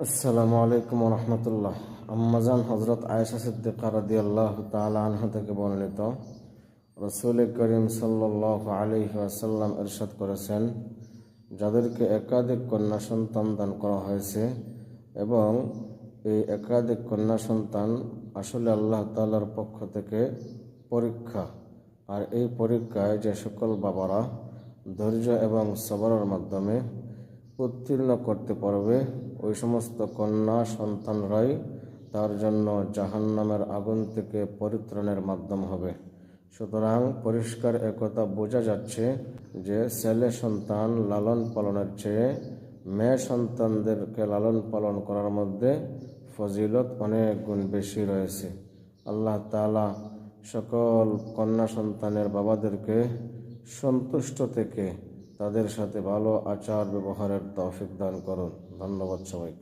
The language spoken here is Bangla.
আসসালামু আলাইকুম রহমতুল্লাহ। আম্মাজান হজরত আয়েশা সিদ্দিকা রাদিয়াল্লাহু তাআলা আনহা থেকে বর্ণিত, রাসূল করিম সাল্লাল্লাহু আলাইহি ওয়াসাল্লাম ইরশাদ করেছেন, যাদেরকে একাধিক কন্যা সন্তান দান করা হয়েছে এবং এই একাধিক কন্যা সন্তান আসলে আল্লাহ তাআলার পক্ষ থেকে পরীক্ষা, আর এই পরীক্ষায় যে সকল বাবারা ধৈর্য এবং সবরের মাধ্যমে উত্তীর্ণ করতে পারবে, ওই সমস্ত কন্যা সন্তানরাই তার জন্য জাহান্নামের আগুন থেকে পরিত্রাণের মাধ্যম হবে। সুতরাং পরিষ্কার একথা বোঝা যাচ্ছে যে ছেলে সন্তান লালন পালনের চেয়ে মেয়ে সন্তানদেরকে লালন পালন করার মধ্যে ফজিলত অনেক গুণ বেশি রয়েছে। আল্লাহ তাআলা সকল কন্যা সন্তানের বাবাদেরকে সন্তুষ্ট থেকে তাদের সাথে ভালো আচার ব্যবহারের তৌফিক দান করুন। ধন্যবাদ সবাইকে।